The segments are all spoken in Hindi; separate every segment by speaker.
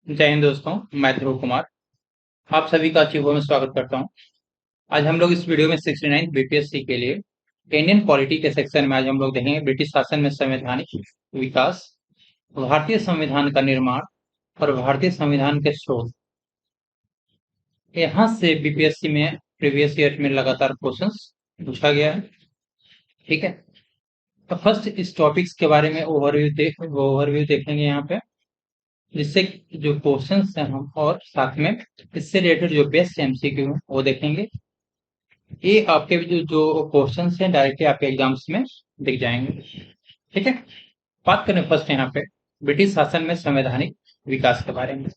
Speaker 1: जय हिंद दोस्तों। मैं ध्रुव कुमार आप सभी का अच्छी में स्वागत करता हूं। आज हम लोग इस वीडियो में 69 बीपीएससी के लिए इंडियन पॉलिटी के सेक्शन में आज हम लोग देखेंगे ब्रिटिश शासन में संवैधानिक विकास, भारतीय संविधान का निर्माण और भारतीय संविधान के स्रोत। यहाँ से बीपीएससी में प्रीवियस ईयर में लगातार क्वेश्चंस पूछा गया है। ठीक है, तो फर्स्ट इस टॉपिक्स के बारे में ओवरव्यू देखेंगे यहाँ पे, जिससे जो क्वेश्चंस हैं हम और साथ में इससे रिलेटेड जो बेस्ट एमसीक्यू है वो देखेंगे। ये आपके जो क्वेश्चंस हैं डायरेक्टली आपके एग्जाम्स में दिख जाएंगे। ठीक है, बात करें फर्स्ट यहाँ पे ब्रिटिश शासन में संवैधानिक विकास के बारे में।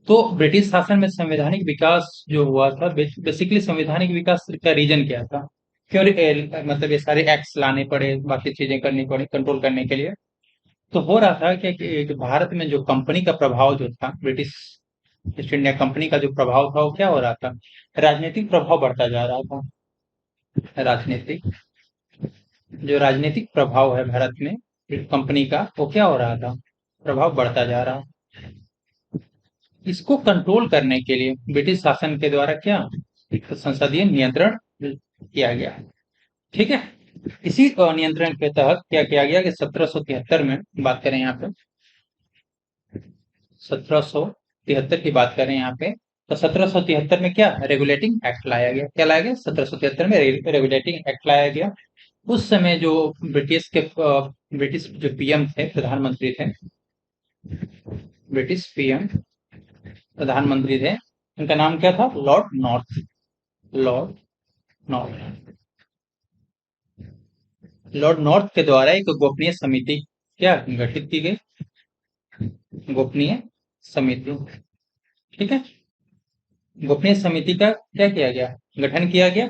Speaker 1: तो ब्रिटिश शासन में संवैधानिक विकास जो हुआ था, बेसिकली संवैधानिक विकास का रीजन क्या था, क्यों मतलब ये सारे एक्ट्स लाने पड़े, बाकी चीजें करनी पड़ी कंट्रोल करने के लिए। तो हो रहा था कि भारत में जो कंपनी का प्रभाव जो था, ब्रिटिश ईस्ट इंडिया कंपनी का जो प्रभाव था वो क्या हो रहा था, राजनीतिक प्रभाव बढ़ता जा रहा था। राजनीतिक जो राजनीतिक प्रभाव है भारत में कंपनी का, वो क्या हो रहा था, प्रभाव बढ़ता जा रहा। इसको कंट्रोल करने के लिए ब्रिटिश शासन के द्वारा क्या एक संसदीय नियंत्रण किया गया। ठीक है, इसी नियंत्रण के तहत क्या किया गया कि 1773 में बात करें यहाँ पे, 1773 की बात करें यहाँ पे, तो 1773 में क्या रेगुलेटिंग एक्ट लाया गया। क्या लाया गया? 1773 में रेगुलेटिंग एक्ट लाया गया। उस समय जो ब्रिटिश जो पीएम थे, प्रधानमंत्री थे, ब्रिटिश पीएम प्रधानमंत्री थे, उनका नाम क्या था? Lord north. Lord north Lord north के द्वारा एक गोपनीय समिति क्या गठित की गई, गोपनीय समिति। ठीक है, गोपनीय समिति का क्या किया गया, गठन किया गया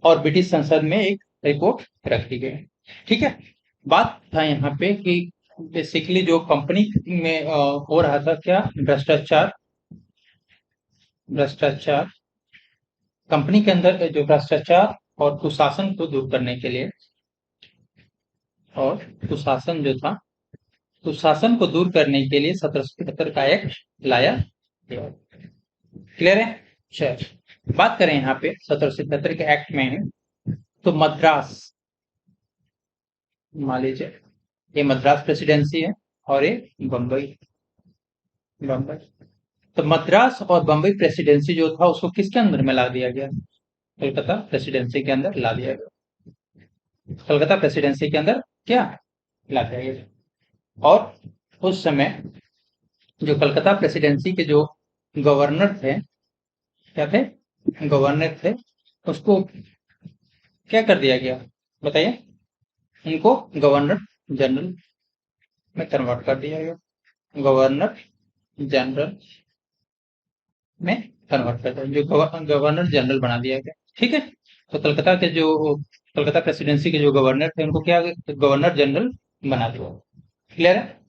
Speaker 1: और ब्रिटिश संसद में एक रिपोर्ट रखी गई। ठीक है, बात था यहाँ पे कि बेसिकली जो कंपनी में हो रहा था क्या, भ्रष्टाचार। भ्रष्टाचार कंपनी के अंदर जो भ्रष्टाचार और कुशासन को दूर करने के लिए, और कुशासन जो था, कुशासन को दूर करने के लिए 1773 का एक्ट लाया गया। क्लियर है? चल बात करें यहाँ पे 1773 के एक्ट में, तो मद्रास, मान लीजिए ये मद्रास प्रेसिडेंसी है और ये बम्बई। बम्बई तो मद्रास और बम्बई प्रेसिडेंसी जो था उसको किसके अंदर में ला दिया गया, कलकत्ता प्रेसिडेंसी के अंदर ला दिया गया। कलकत्ता प्रेसिडेंसी के अंदर क्या ला दिया गया। और उस समय जो कलकत्ता प्रेसिडेंसी के जो गवर्नर थे, क्या थे, गवर्नर थे, उसको क्या कर दिया गया बताइए, उनको गवर्नर जनरल में कन्वर्ट कर दिया गया। गवर्नर जनरल में कन्वर्ट कर दिया, जो गवर्नर जनरल बना दिया गया। ठीक है, तो कलकत्ता प्रेसिडेंसी के जो गवर्नर थे उनको क्या गवर्नर जनरल बना दिया। क्लियर है?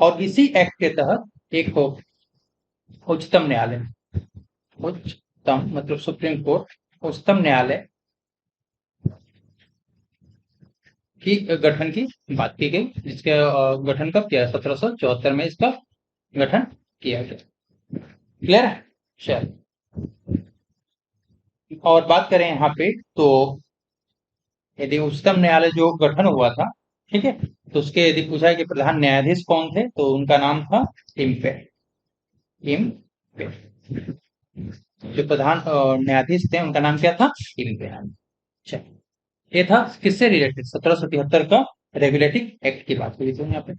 Speaker 1: और इसी एक्ट के तहत एक उच्चतम न्यायालय, उच्चतम मतलब सुप्रीम कोर्ट, उच्चतम न्यायालय की गठन की बात की गई, जिसके गठन कब किया? 1774 में इसका गठन किया गया। क्लियर है? चल और बात करें यहाँ पे, तो यदि उच्चतम न्यायालय जो गठन हुआ था, ठीक है, तो उसके यदि पूछा है कि प्रधान न्यायाधीश कौन थे, तो उनका नाम था इम्पे। इम्पे जो प्रधान न्यायाधीश थे उनका नाम क्या था? इम्पे। चल ये था किससे रिलेटेड, 1773 का रेगुलेटिंग एक्ट की बात हुई थी यहाँ पे।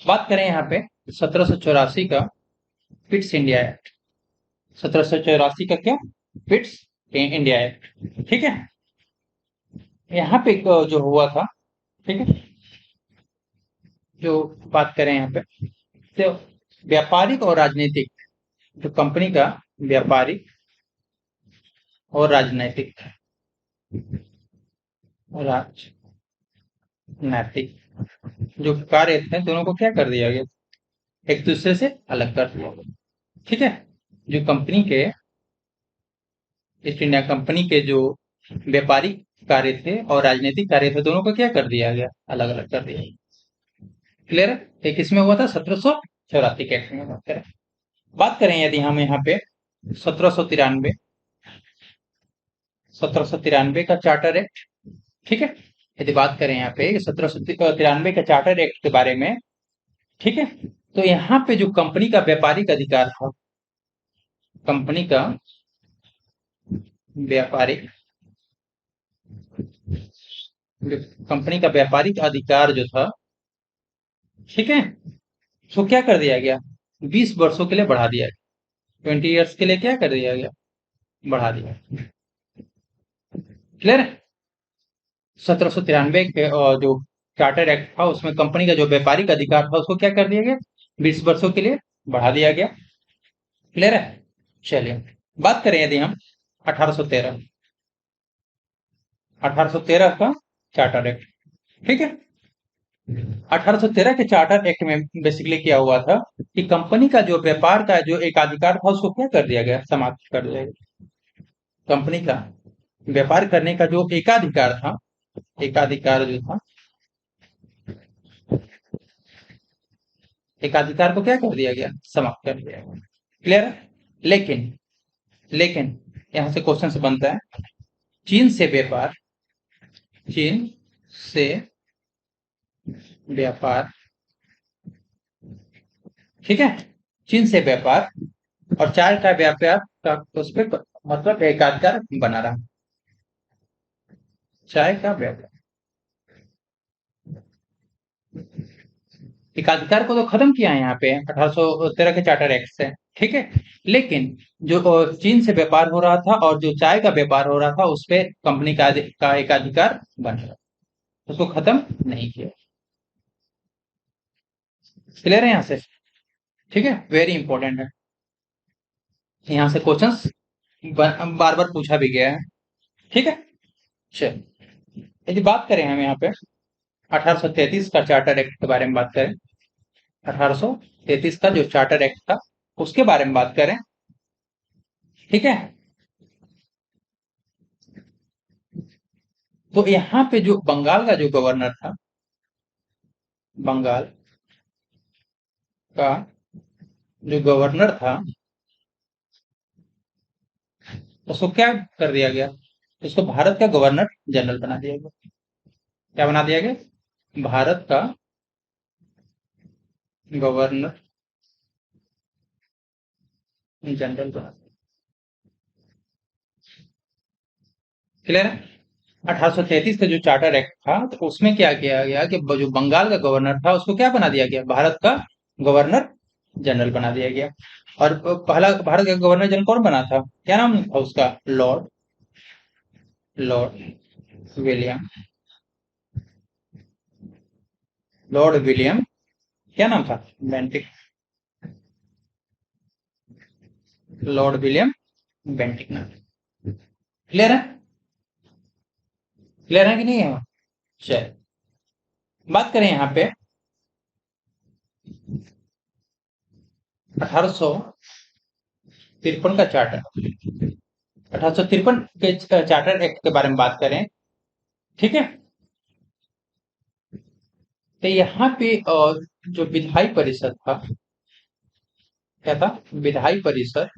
Speaker 1: बात करें यहाँ पे 1784 का पिट्स इंडिया एक्ट। 1784 का क्या, पिट्स इंडिया एक्ट। ठीक है, यहाँ पे जो हुआ था, ठीक है, जो बात करें यहाँ पे, तो व्यापारिक और राजनीतिक, जो कंपनी का व्यापारिक और राजनैतिक, राजनैतिक जो कार्य थे दोनों को क्या कर दिया गया, एक दूसरे से अलग कर दिया गया। ठीक है, जो कंपनी के ईस्ट इंडिया कंपनी के जो व्यापारिक कार्य थे और राजनीतिक कार्य थे, दोनों को क्या कर दिया गया, अलग अलग कर दिया गया। क्लियर है? एक इसमें हुआ था 84 के एक्ट में बात करें यदि हम यहाँ पे 1793 1793 का चार्टर एक्ट, ठीक है। यदि बात करें यहाँ पे 1793 का चार्टर एक्ट के बारे में, ठीक है, तो यहाँ पे जो कंपनी का व्यापारिक अधिकार था, कंपनी का व्यापारिक कंपनी का व्यापारिक अधिकार जो था, ठीक है, तो क्या कर दिया गया, 20 वर्षों के लिए बढ़ा दिया गया, 20 ईयर्स के लिए क्या कर दिया गया, बढ़ा दिया। क्लियर है। 1793 के जो चार्टर एक्ट था उसमें कंपनी का जो व्यापारिक अधिकार था उसको क्या कर दिया गया, 20 वर्षों के लिए बढ़ा दिया गया। क्लियर है। चलिए बात करें यदि हम 1813 1813 का चार्टर एक्ट, ठीक है। 1813 के चार्टर एक्ट में बेसिकली क्या हुआ था कि कंपनी का जो व्यापार का जो एकाधिकार था उसको क्या कर दिया गया, समाप्त कर दिया गया। कंपनी का व्यापार करने का जो एकाधिकार था, एकाधिकार जो था, एकाधिकार को क्या कर दिया गया, समाप्त कर दिया गया। क्लियर है। लेकिन लेकिन यहां से क्वेश्चन से बनता है, चीन से व्यापार, चीन से व्यापार, ठीक है, चीन से व्यापार और चाय का व्यापार का उस पर मतलब एकाधिकार बना रहा, चाय का व्यापार एकाधिकार को तो खत्म किया है यहाँ पे 1813 के चार्टर एक्ट से, ठीक है। लेकिन जो चीन से व्यापार हो रहा था और जो चाय का व्यापार हो रहा था उस पे कंपनी का एकाधिकार बन रहा, उसको खत्म नहीं किया। क्लियर है यहाँ से, ठीक है, वेरी इंपॉर्टेंट है। यहाँ से क्वेश्चंस बार बार पूछा भी गया है, ठीक है। चल यदि बात करें हम यहाँ पे 1833 का चार्टर एक्ट के बारे में बात करें, 1833 का जो चार्टर एक्ट था उसके बारे में बात करें, ठीक है। तो यहाँ पे जो बंगाल का जो गवर्नर था, बंगाल का जो गवर्नर था उसको क्या कर दिया गया, उसको भारत का गवर्नर जनरल बना दिया गया। क्या बना दिया गया, भारत का गवर्नर जनरल बना। क्लियर है। 1833 का जो चार्टर एक्ट था तो उसमें क्या किया गया कि जो बंगाल का गवर्नर था उसको क्या बना दिया गया, भारत का गवर्नर जनरल बना दिया गया। और पहला भारत का गवर्नर जनरल कौन बना था, क्या नाम था उसका, Lord Lord William, Lord William, क्या नाम था, बेंटिक, लॉर्ड विलियम बेंटिक नाम। क्लियर है, क्लियर है कि नहीं है। चल बात करें यहाँ पे 1853 का चार्टर, 1853 के चार्टर एक्ट के बारे में बात करें, ठीक है। तो यहाँ पे जो विधायी परिषद था, क्या था, विधायी परिषद,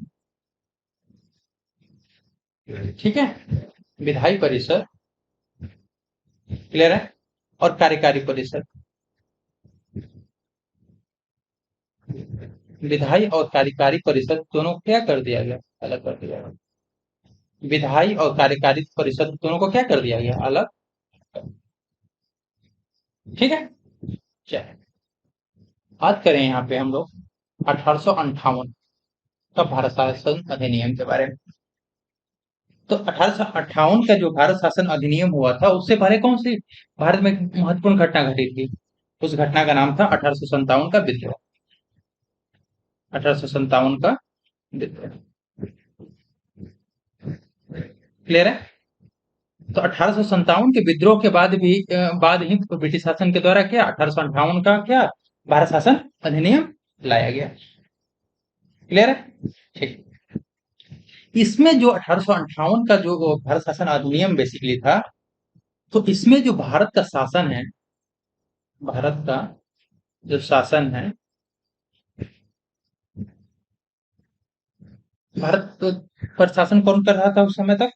Speaker 1: ठीक है, विधायी परिषद, क्लियर है, और कार्यकारी परिषद, विधायी और कार्यकारी परिषद दोनों को क्या कर दिया गया, अलग कर दिया गया। विधायी और कार्यकारी परिषद दोनों को क्या कर दिया गया, अलग, ठीक है। चलिए बात करें यहाँ पे हम लोग 1858 का भारत शासन अधिनियम के बारे में। तो 1858 का जो भारत शासन अधिनियम हुआ था उससे पहले कौन सी भारत में एक महत्वपूर्ण घटना घटी थी, उस घटना का नाम था 1857 का विद्रोह, 1857 का विद्रोह। क्लियर है। तो 1857 के विद्रोह के बाद ही ब्रिटिश शासन के द्वारा क्या 1858 का क्या भारत शासन अधिनियम लाया गया। क्लियर है। ठीक, इसमें जो 1858 का जो भारत शासन अधिनियम बेसिकली था, तो इसमें जो भारत का शासन है, भारत का जो शासन है भारत पर शासन कौन कर रहा था उस समय तक?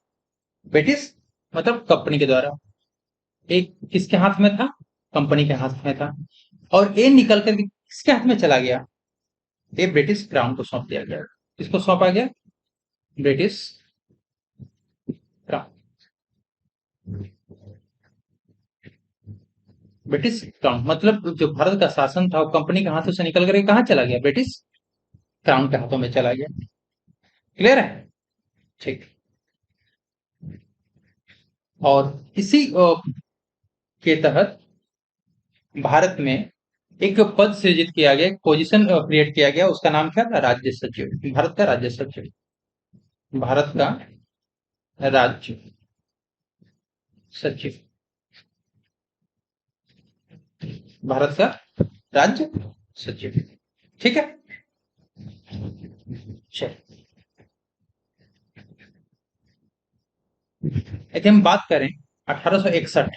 Speaker 1: ब्रिटिश, मतलब कंपनी के द्वारा। एक किसके हाथ में था? कंपनी के हाथ में था। और ये निकल कर किसके हाथ में चला गया? ये ब्रिटिश क्राउन को सौंप दिया गया। किसको सौंपा गया? British crown. ब्रिटिश क्राउन मतलब जो भारत का शासन था वो कंपनी के हाथों से निकल कर कहाँ चला गया? ब्रिटिश क्राउन के हाथों में चला गया। क्लियर है? ठीक। और इसी के तहत भारत में एक पद सृजित किया गया, एक पोजीशन क्रिएट किया गया, उसका नाम क्या था? राज्य सचिव। भारत का राज्य सचिव। भारत का राज्य सचिव। भारत का राज्य सचिव। ठीक है। चलिए, यदि हम बात करें 1861,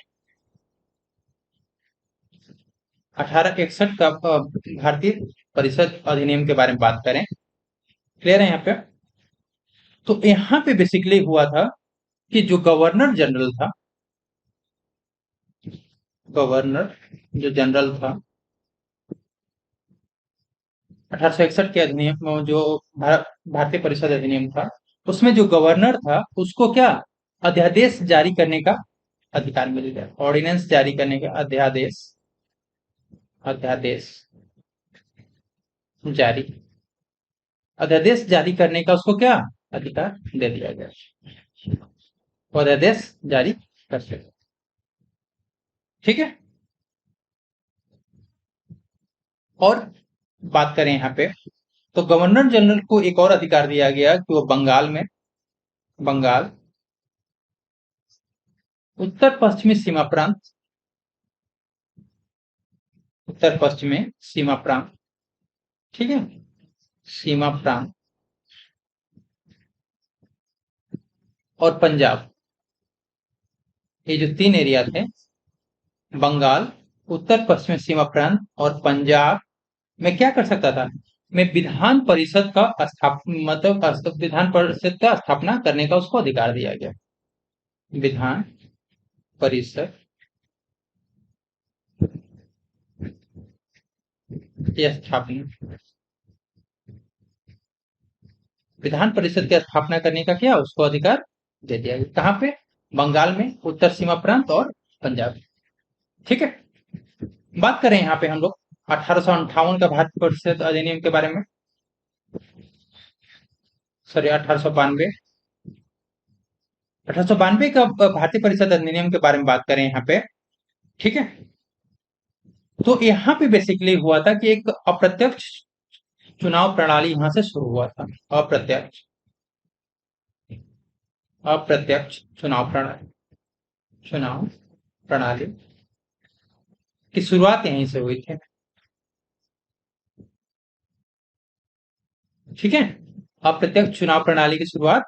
Speaker 1: 1861 का भारतीय परिषद अधिनियम के बारे में बात करें। क्लियर है यहाँ पे? तो यहाँ पे बेसिकली हुआ था कि जो गवर्नर जनरल था, गवर्नर जो जनरल था 1861 के अधिनियम में, जो भारतीय परिषद अधिनियम था, उसमें जो गवर्नर था उसको क्या, अध्यादेश जारी करने का अधिकार मिल गया। ऑर्डिनेंस जारी करने का, अध्यादेश, अध्यादेश जारी, अध्यादेश जारी करने का उसको क्या अधिकार दे दिया गया। वो अध्यादेश जारी कर सकते। ठीक है। और बात करें यहाँ पे, तो गवर्नर जनरल को एक और अधिकार दिया गया कि वो बंगाल में, बंगाल उत्तर पश्चिमी सीमा प्रांत, उत्तर पश्चिमी सीमा प्रांत, ठीक है, सीमा प्रांत और पंजाब, ये जो तीन एरिया थे, बंगाल, उत्तर पश्चिमी सीमा प्रांत और पंजाब में क्या कर सकता था? मैं विधान परिषद का मतलब विधान परिषद का स्थापना करने का उसको अधिकार दिया गया। विधान परिषद की स्थापना, विधान परिषद की स्थापना करने का क्या उसको अधिकार दे दिया गया। कहाँ पे? बंगाल में, उत्तर सीमा प्रांत और पंजाब। ठीक है। बात करें यहाँ पे हम लोग 1858 का भारतीय परिषद अधिनियम के बारे में, सॉरी 1892, 1892 का भारतीय परिषद अधिनियम के बारे में बात करें यहाँ पे। ठीक है। तो यहाँ पे बेसिकली हुआ था कि एक अप्रत्यक्ष चुनाव प्रणाली यहाँ से शुरू हुआ था। अप्रत्यक्ष, अप्रत्यक्ष चुनाव प्रणाली, चुनाव प्रणाली की शुरुआत यहीं से हुई थी। ठीक है। अप्रत्यक्ष चुनाव प्रणाली की शुरुआत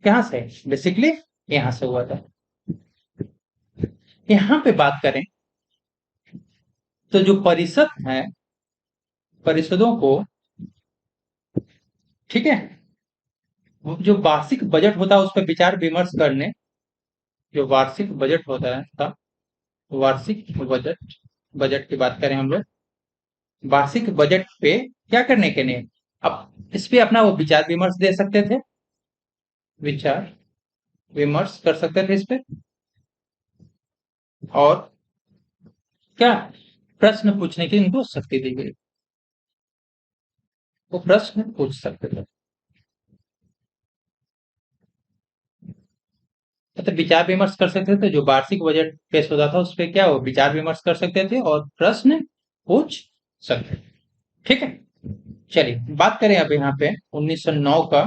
Speaker 1: कहाँ से? बेसिकली यहाँ से हुआ था। यहाँ पे बात करें तो जो परिषद है, परिषदों को, ठीक है, जो वार्षिक बजट होता है उस पर विचार विमर्श करने, जो वार्षिक बजट होता है था, वार्षिक बजट, बजट की बात करें हम लोग, वार्षिक बजट पे क्या करने के लिए, अब इस पे अपना वो विचार विमर्श दे सकते थे, विचार विमर्श कर सकते थे इस पे, और क्या, प्रश्न पूछने की इनको शक्ति दी गई, वो प्रश्न पूछ सकते थे। मतलब विचार विमर्श कर सकते थे, जो वार्षिक बजट पेश होता था उस पर क्या वो विचार विमर्श कर सकते थे और प्रश्न पूछ सकते थे। ठीक है। चलिए बात करें अब यहाँ पे 1909 का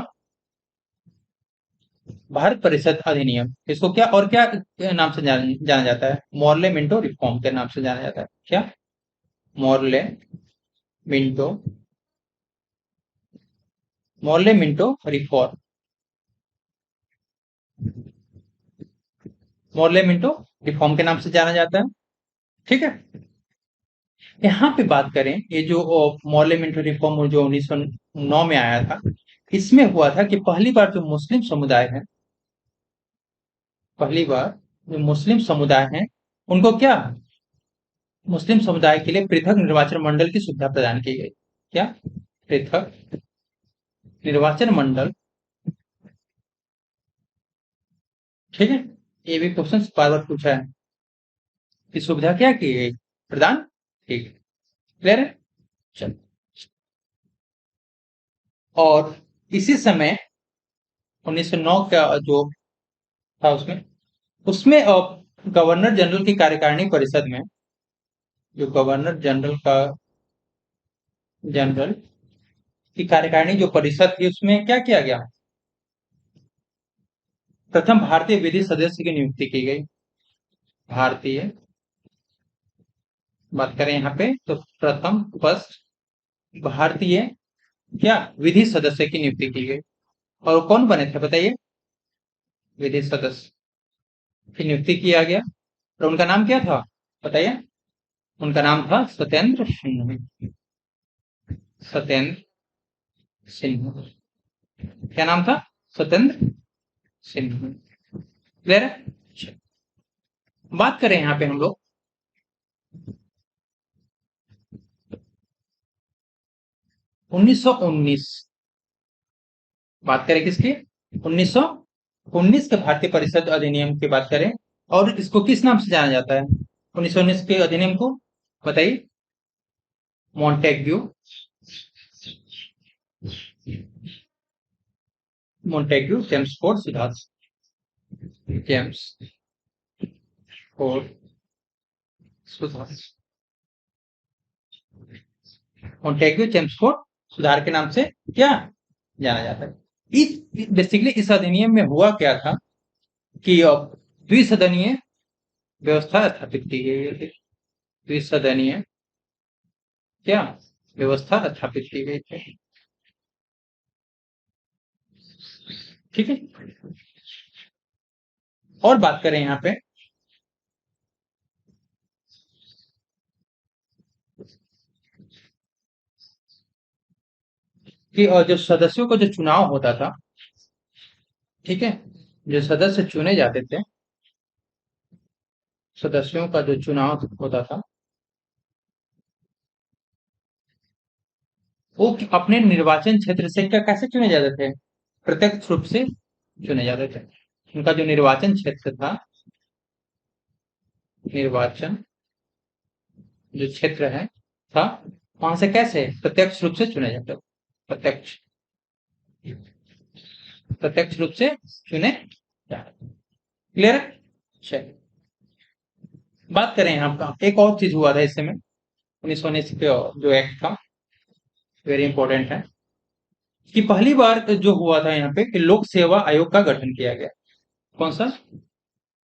Speaker 1: भारत परिषद अधिनियम। इसको क्या और क्या नाम से जाना जाता है? मॉर्ले मिंटो रिफॉर्म के नाम से जाना जाता है। क्या? Morley Minto, Morley Minto reform, Morley Minto reform के नाम से जाना जाता है। ठीक है। यहाँ पे बात करें, ये जो मॉर्ले मिंटो रिफॉर्म जो 1909 में आया था, इसमें हुआ था कि पहली बार जो मुस्लिम समुदाय है, पहली बार जो मुस्लिम समुदाय है, उनको क्या, मुस्लिम समुदाय के लिए पृथक निर्वाचन मंडल की सुविधा प्रदान की गई। क्या, पृथक निर्वाचन मंडल। ठीक है, ये भी क्वेश्चन बार बार पूछा है कि सुविधा क्या की गई, प्रदान। ठीक, क्लियर है। चलो, और इसी समय 1909 का जो था उसमें उसमें गवर्नर जनरल की कार्यकारिणी परिषद में, जो गवर्नर जनरल की कार्यकारिणी जो परिषद थी, उसमें क्या किया गया, प्रथम भारतीय विधि सदस्य की नियुक्ति की गई। भारतीय, बात करें यहाँ पे तो प्रथम फर्स्ट भारतीय क्या विधि सदस्य की नियुक्ति की गई। और कौन बने थे बताइए, विधि सदस्य की नियुक्ति किया गया, और उनका नाम क्या था बताइए। उनका नाम था सत्येंद्र सिंह। सत्येंद्र सिंह, क्या नाम था, सत्येंद्र सिंह। क्लियर है। बात करें यहाँ पे हम लोग 1919, बात करें किसकी, 1919 के भारतीय परिषद अधिनियम की बात करें, और इसको किस नाम से जाना जाता है 1919 के अधिनियम को, बताइए। मॉन्टेग्यू, मॉन्टेग्यू चेम्सफोर्ड सुधार, चेम्सफोर्ड सुधार, मॉन्टेग्यू चेम्सफोर्ड सुधार के नाम से क्या जाना जाता है। इस बेसिकली इस अधिनियम में हुआ क्या था कि द्विसदनीय व्यवस्था स्थापित की गई थी। द्विसदनीय क्या व्यवस्था स्थापित की गई थी। ठीक है, और बात करें यहाँ पे कि जो सदस्यों का जो चुनाव होता था, ठीक है, जो सदस्य चुने जाते थे, सदस्यों का जो चुनाव होता था, वो अपने निर्वाचन क्षेत्र से क्या कैसे चुने जाते थे, प्रत्यक्ष रूप से चुने जाते थे। उनका जो निर्वाचन क्षेत्र था, निर्वाचन जो क्षेत्र है था, वहां से कैसे प्रत्यक्ष रूप से चुने जाते थे, प्रत्यक्ष प्रत्यक्ष रूप से चुने जाते। क्लियर है। चलिए, बात करें यहाँ का एक और चीज हुआ था इस समय 1919 के जो एक्ट था, वेरी इंपॉर्टेंट है, कि पहली बार जो हुआ था यहाँ पे कि लोक सेवा आयोग का गठन किया गया। कौन सा,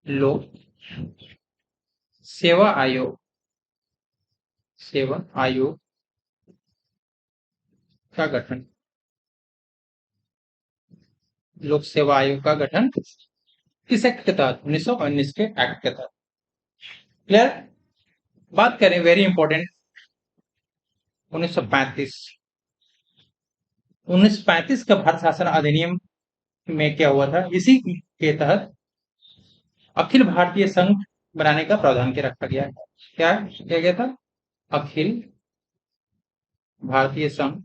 Speaker 1: लोक सेवा आयोग, सेवा आयोग का गठन, लोक सेवा आयोग का गठन किस एक्ट के तहत, 1919 के एक्ट के तहत। क्लियर। बात करें वेरी इंपॉर्टेंट 1935, 1935 का भारत शासन अधिनियम में क्या हुआ था, इसी के तहत अखिल भारतीय संघ बनाने का प्रावधान के रखा गया है। क्या किया गया था, अखिल भारतीय संघ,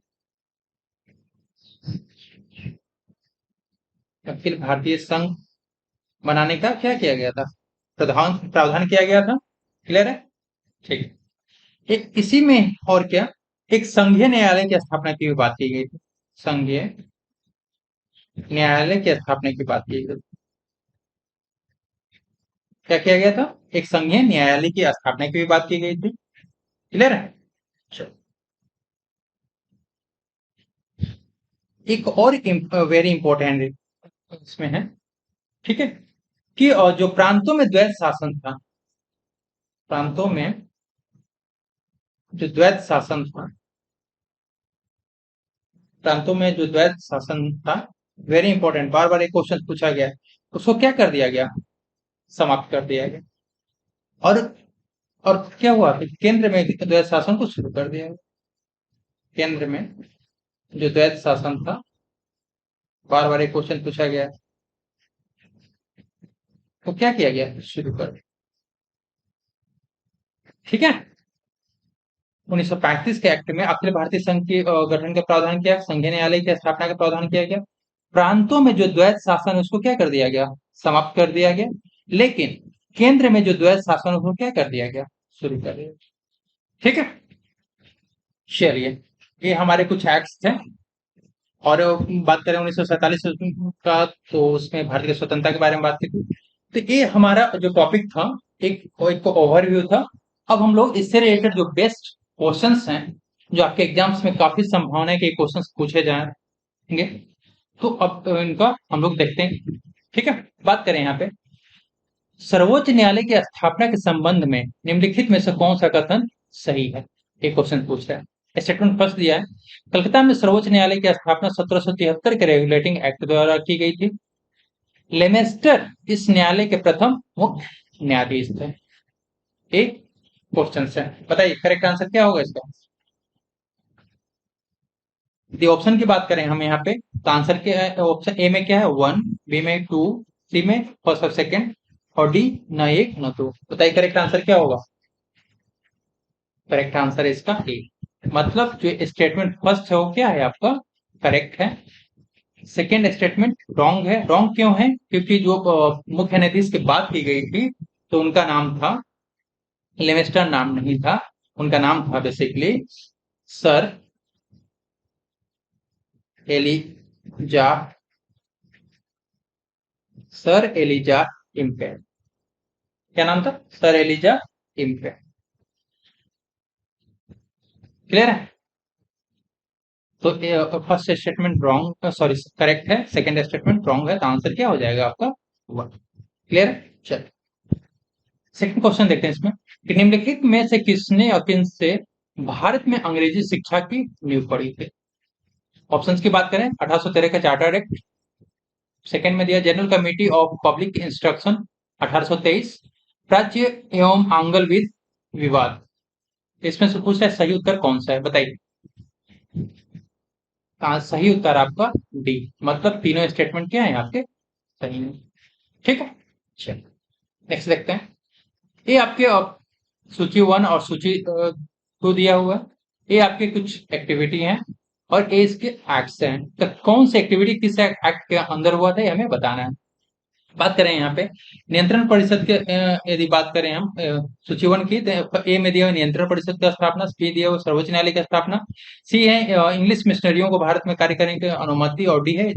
Speaker 1: अखिल भारतीय संघ बनाने का क्या किया गया था, प्रावधान प्रावधान किया गया था। क्लियर है। ठीक है, एक इसी में और क्या, एक संघीय न्यायालय की स्थापना की भी बात की गई थी। संघीय न्यायालय की स्थापना की बात की गई। क्या किया गया था, एक संघीय न्यायालय की स्थापना की भी बात की गई थी। क्लियर है। चलो, एक और वेरी इंपॉर्टेंट इसमें है, ठीक है, कि जो प्रांतों में द्वैत शासन था, प्रांतों में जो द्वैत शासन था, प्रांतों में जो द्वैत शासन था, वेरी इंपॉर्टेंट, बार बार एक क्वेश्चन पूछा गया, उसको क्या कर दिया गया, समाप्त कर दिया गया। और और क्या हुआ कि केंद्र में द्वैत शासन को शुरू कर दिया गया। केंद्र में जो द्वैत शासन था बार बार एक क्वेश्चन पूछा गया, तो क्या किया गया, शुरू कर। ठीक है। 1935 के एक्ट में अखिल भारतीय संघ के गठन का प्रावधान किया, संघीय न्यायालय की स्थापना का प्रावधान किया गया। प्रांतों में जो द्वैध शासन उसको क्या कर दिया गया, समाप्त कर दिया गया। लेकिन केंद्र में जो द्वैध शासन उसको क्या कर दिया गया, शुरू कर दिया। ठीक है। चलिए, ये हमारे कुछ एक्ट्स थे। और बात करें 1947 का, तो उसमें भारत की स्वतंत्रता के बारे में बात की थी। तो ये हमारा जो टॉपिक था, एक ओवरव्यू था। अब हम लोग इससे रिलेटेड जो बेस्ट क्वेश्चंस हैं, जो आपके एग्जाम्स में काफी संभावना है कि क्वेश्चंस पूछे जाएंगे, तो अब इनका हम लोग देखते हैं। ठीक है। बात करें यहाँ पे, सर्वोच्च न्यायालय की स्थापना के संबंध में निम्नलिखित में से कौन सा कथन सही है, एक क्वेश्चन पूछ रहा है। स्टेटमेंट फर्स्ट दिया है, कलकत्ता में सर्वोच्च न्यायालय की स्थापना 1773 के रेगुलेटिंग एक्ट द्वारा की गई थी। लेमेस्टर इस न्यायालय के प्रथम मुख्य न्यायाधीश थे। एक क्वेश्चन है, बताइए करेक्ट आंसर क्या होगा इसका। यदि ऑप्शन की बात करें हम यहाँ पे, तो आंसर क्या है, ऑप्शन ए में क्या है 1, बी में 2, सी में फर्स्ट और सेकंड, और डी न 1 न 2। बताइए करेक्ट आंसर क्या होगा। करेक्ट आंसर इसका ए, मतलब जो स्टेटमेंट फर्स्ट है वो क्या है आपका, करेक्ट है। सेकेंड स्टेटमेंट रॉन्ग है। रॉन्ग क्यों है, क्योंकि जो मुख्य न्यायाधीश की बात की गई थी, तो उनका नाम था, लेमेस्टर नाम नहीं था, उनका नाम था basically sir Elijah, sir Elijah Impey. क्या नाम था, सर एलिजा इम्पे। क्लियर है। तो first statement wrong, sorry correct है, सेकंड स्टेटमेंट रॉन्ग है, तो आंसर क्या हो जाएगा आपका 1। क्लियर है। चलिए सेकंड क्वेश्चन देखते हैं इसमें, कि निम्नलिखित में से किसने और किन से भारत में अंग्रेजी शिक्षा की नींव पड़ी थी। ऑप्शंस की बात करें, 1813 का चार्टर एक्ट, सेकंड में दिया general committee of public instruction 1823, प्राच्य एवं आंग्लविद विवाद। इसमें से पूछा है सही उत्तर कौन सा है, बताइए। सही उत्तर आपका डी, मतलब तीनों स्टेटमेंट क्या है आपके सही है। ठीक है। चलिए नेक्स्ट देखते हैं। ये आपके सूची 1 और सूची 2 दिया हुआ है। ये आपके कुछ एक्टिविटी हैं और ये इसके एक्ट्स हैं। तो कौन सी एक्टिविटी किस एक्ट के अंदर हुआ था ये हमें बताना है। बात करें यहाँ पे नियंत्रण परिषद के, यदि बात करें हम सूची 1 की, तो ए में दिया हुआ नियंत्रण परिषद का स्थापना, बी दिया हुआ सर्वोच्च न्यायालय की स्थापना, सी है इंग्लिश मिशनरियों को भारत में कार्य करने की अनुमति, और डी है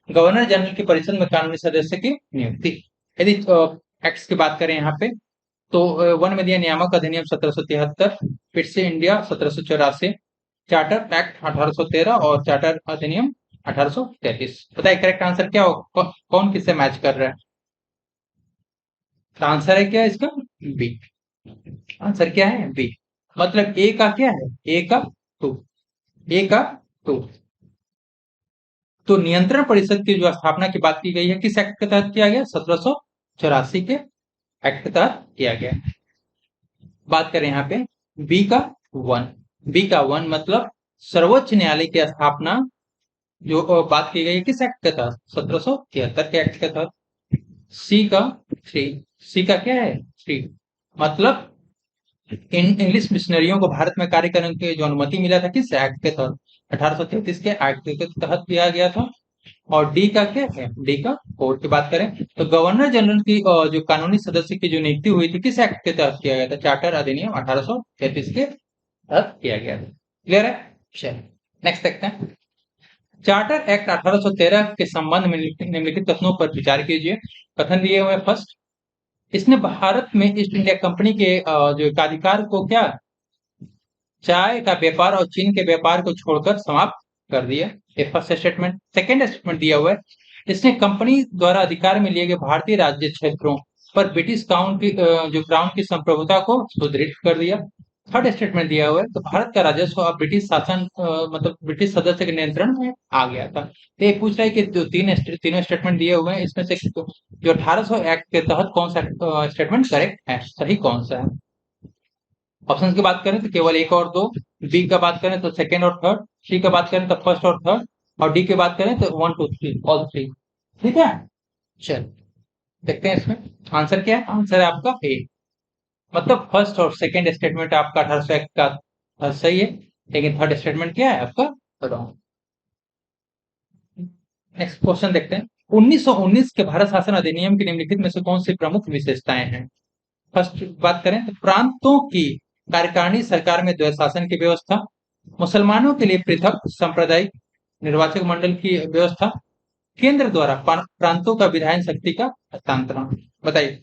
Speaker 1: गवर्नर जनरल की परिषद में कानूनी सदस्य की नियुक्ति। यदि एक्ट्स की बात करें यहाँ पे, तो 1 में दिया नियामक अधिनियम 1773, फिर से इंडिया 1784, चार्टर एक्ट 1813 और चार्टर अधिनियम 1833। बताइए करेक्ट आंसर क्या हो, कौन किससे मैच कर रहा है। तो आंसर है क्या इसका, बी। आंसर क्या है बी, मतलब ए का क्या है, ए का 2, ए का 2। तो नियंत्रण परिषद की जो स्थापना की बात की गई है किस एक्ट के तहत किया गया, 1784 के एक्ट के तहत किया गया। बात करें यहाँ पे बी का 1, बी का 1 मतलब सर्वोच्च न्यायालय की स्थापना जो बात की गई है किस एक्ट के तहत, 1773 के एक्ट के तहत। सी का 3, सी का क्या है 3, मतलब इंग्लिश मिशनरियों को भारत में कार्य करने की जो अनुमति मिला था किस एक्ट के तहत, 1833 के एक्ट के तहत किया गया था। और डी का क्या है, डी का 4 की बात करें, तो गवर्नर जनरल की जो कानूनी सदस्य की जो नियुक्ति हुई थी किस एक्ट के तहत किया गया था, चार्टर अधिनियम 1833 के तहत किया गया था। क्लियर है। चलिए नेक्स्ट देखते हैं। चार्टर एक्ट 1813 के संबंध में निम्नलिखित कथनों पर विचार कीजिए। कथन दिए हुए फर्स्ट, इसने भारत में ईस्ट इंडिया कंपनी के जो एकाधिकार को क्या, चाय का व्यापार और चीन के व्यापार को छोड़कर समाप्त कर दिया। ये फर्स्ट स्टेटमेंट। सेकेंड स्टेटमेंट दिया हुआ है, इसने कंपनी द्वारा अधिकार में लिए गए भारतीय राज्य क्षेत्रों पर ब्रिटिश क्राउन की जो क्राउन की संप्रभुता को सुदृढ़ कर दिया। थर्ड स्टेटमेंट दिया हुआ है, तो भारत का राजस्व अब ब्रिटिश शासन मतलब ब्रिटिश सदस्य के नियंत्रण में आ गया था। तो ये पूछ रहा है कि जो तीनों स्टेटमेंट दिए हुए हैं इसमें से जो 1800 एक्ट के तहत कौन सा स्टेटमेंट करेक्ट है, सही कौन सा है। ऑप्शन की बात करें तो केवल एक और दो, बी का बात करें तो सेकंड और थर्ड, सी का बात करें तो फर्स्ट और थर्ड, और डी की बात करें तो 1 2 3 ऑल थ्री। ठीक है, चल देखते हैं इसमें आंसर क्या है। आंसर है आपका ए, मतलब फर्स्ट और सेकंड स्टेटमेंट आपका 1801 का सही है, लेकिन थर्ड स्टेटमेंट क्या है आपका रॉन्ग। नेक्स्ट क्वेश्चन देखते हैं। 1919 के भारत शासन अधिनियम की निम्नलिखित में से कौन सी प्रमुख विशेषताएं हैं। फर्स्ट बात करें तो प्रांतों की कार्यकारिणी सरकार में द्वैत शासन की व्यवस्था, मुसलमानों के लिए पृथक सांप्रदायिक निर्वाचक मंडल की व्यवस्था, केंद्र द्वारा प्रांतों का विधायन शक्ति का हस्तांतरण। बताइए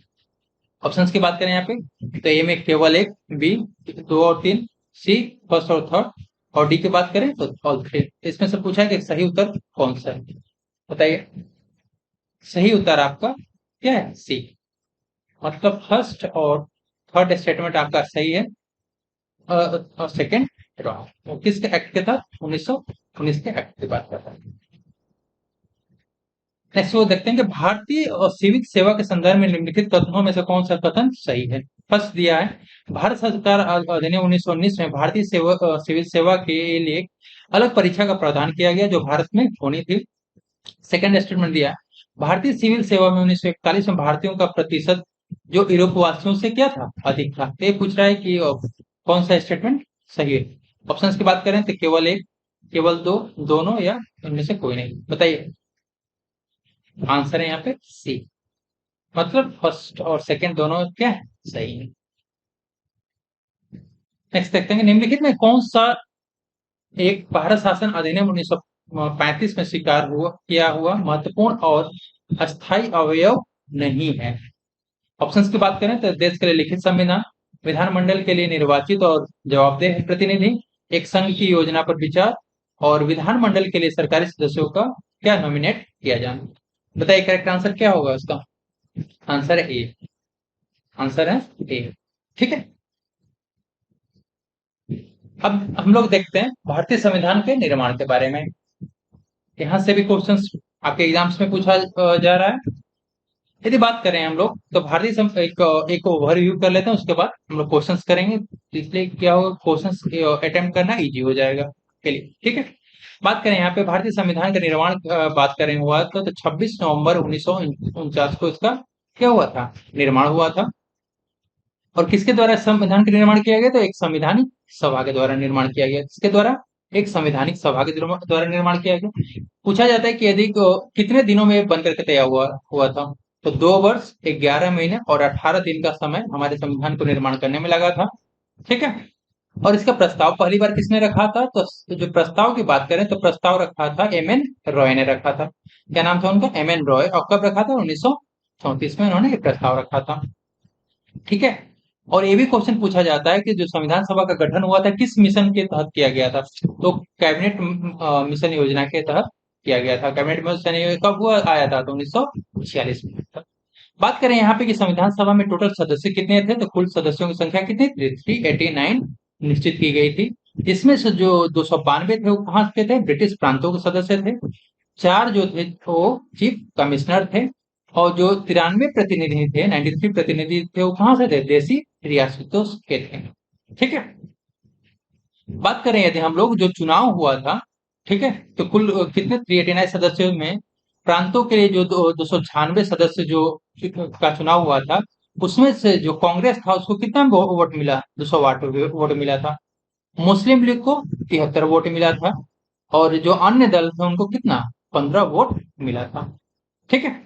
Speaker 1: ऑप्शंस की बात करें यहाँ पे तो ए में केवल एक, बी 2 और 3, सी फर्स्ट और थर्ड, और डी की बात करें तो ऑल थ्री। इसमें से पूछा है कि सही उत्तर कौन सा है, बताइए। सही उत्तर आपका क्या है सी, मतलब फर्स्ट और थर्ड स्टेटमेंट आपका सही है और सेकंड रॉन्ग। वो किसके एक्ट के था, 1919 के एक्ट की बात करता है। नेक्स्ट वो देखते हैं कि भारतीय और सिविक सेवा के संदर्भ में निम्नलिखित कथनों में से कौन सा कथन सही है। फर्स्ट दिया है भारत सरकार अधिनियम 1919 में भारतीय सिविल सेवा के लिए एक अलग परीक्षा का प्रावधान किया गया जो भारत में होनी थी। सेकंड स्टेटमेंट दिया है भारतीय सिविल सेवा में 1941 में भारतीयों का प्रतिशत जो यूरोप वासियों से क्या था, अधिक था। तो ये पूछ रहा है कि कौन सा स्टेटमेंट सही है। ऑप्शंस की बात करें तो केवल एक, केवल दो, दोनों या इनमें से कोई नहीं। बताइए आंसर है यहाँ पे सी, मतलब फर्स्ट और सेकंड दोनों क्या है सही है। नेक्स्ट देखते हैं निम्नलिखित में कौन सा एक भारत शासन अधिनियम 1935 में स्वीकार हुआ किया हुआ महत्वपूर्ण और अस्थायी अवयव नहीं है। ऑप्शंस की बात करें तो देश के लिए लिखित संविधान, विधानमंडल के लिए निर्वाचित और जवाबदेह प्रतिनिधि, एक संघ की योजना पर विचार, और विधानमंडल के लिए सरकारी सदस्यों का क्या नॉमिनेट किया जाना। बताइए करेक्ट आंसर क्या होगा उसका। आंसर है ए, आंसर है ए। ठीक है, अब हम लोग देखते हैं भारतीय संविधान के निर्माण के बारे में। यहाँ से भी क्वेश्चंस आपके एग्जाम्स में पूछा जा रहा है। यदि बात करें हम लोग तो एक ओवरव्यू कर लेते हैं, उसके बाद हम लोग क्वेश्चंस करेंगे, इसलिए क्या होगा क्वेश्चंस अटेम्प्ट करना इजी हो जाएगा के लिए। ठीक है, बात करें यहाँ पे भारतीय संविधान का निर्माण बात करें हुआ तो 26 नवंबर 1949 को इसका क्या हुआ था, निर्माण हुआ था। और किसके द्वारा संविधान का निर्माण किया गया, तो एक संविधानिक सभा के द्वारा निर्माण किया गया। किसके द्वारा, एक संविधानिक सभा के द्वारा निर्माण किया गया। पूछा जाता है कि यदि कितने दिनों में बन करके तैयार हुआ हुआ था, तो 2 वर्ष 11 महीने और 18 दिन का समय हमारे संविधान को निर्माण करने में लगा था। ठीक है, और इसका प्रस्ताव पहली बार किसने रखा था, तो जो प्रस्ताव की बात करें तो प्रस्ताव रखा था एम एन रॉय ने रखा था। क्या नाम था उनका, एम एन रॉय। और कब रखा था, 1934 में उन्होंने प्रस्ताव रखा था। ठीक है, और ये भी क्वेश्चन पूछा जाता है कि जो संविधान सभा का गठन हुआ था किस मिशन के तहत किया गया था, तो कैबिनेट मिशन योजना के तहत किया गया था। कैबिनेट मिशन योजना कब हुआ आया था, तो 1946 में। बात करें यहाँ पे कि संविधान सभा में टोटल सदस्य कितने थे, तो कुल सदस्यों की संख्या कितनी थी, 389 निश्चित की गई थी। इसमें से जो 292 थे वो कहाँ के थे, ब्रिटिश प्रांतों के सदस्य थे। 4 जो थे वो चीफ कमिश्नर थे, और जो 93 प्रतिनिधि थे, 93 प्रतिनिधि थे, वो कहाँ से थे, देसी रियासतों के थे। ठीक है, बात करें यदि हम लोग जो चुनाव हुआ था, ठीक है, तो कुल कितने 389 सदस्यों में प्रांतों के लिए जो 296 सदस्य जो का चुनाव हुआ था, उसमें से जो कांग्रेस था उसको कितना वोट मिला, 200 वोट मिला था। मुस्लिम लीग को 73 वोट मिला था, और जो अन्य दल थे उनको कितना, 15 वोट मिला था। ठीक है,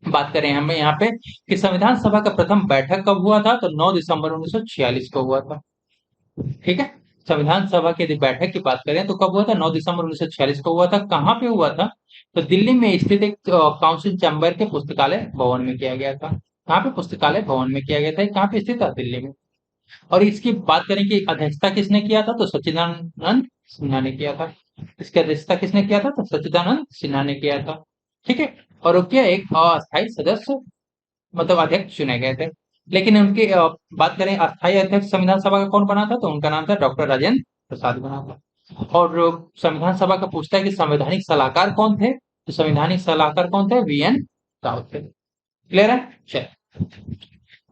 Speaker 1: बात करें हमें यहाँ पे कि संविधान सभा का प्रथम बैठक कब हुआ था, तो 9 दिसंबर 1946 को हुआ था। ठीक है, संविधान सभा की यदि बैठक की बात करें तो कब हुआ था, 9 दिसंबर 1946 को हुआ था। कहाँ पे हुआ था, तो दिल्ली में स्थित एक काउंसिल चैम्बर के पुस्तकालय भवन में किया गया था। कहाँ पे, पुस्तकालय भवन में किया गया था। कहाँ पे स्थित था, दिल्ली में। और इसकी बात करें कि अध्यक्षता किसने किया था, तो सच्चिदानंद सिन्हा ने किया था। इसकी अध्यक्षता किसने किया था, तो सच्चिदानंद सिन्हा ने किया था। ठीक है, और वो क्या एक अस्थायी सदस्य मतलब अध्यक्ष चुने गए थे। लेकिन उनकी बात करें अस्थायी अध्यक्ष संविधान सभा का कौन बना था, तो उनका नाम था डॉक्टर राजेंद्र प्रसाद बना था। और संविधान सभा का पूछता है कि संवैधानिक सलाहकार कौन थे, तो संवैधानिक सलाहकार कौन थे, वी एन राव थे। क्लियर है, चलिए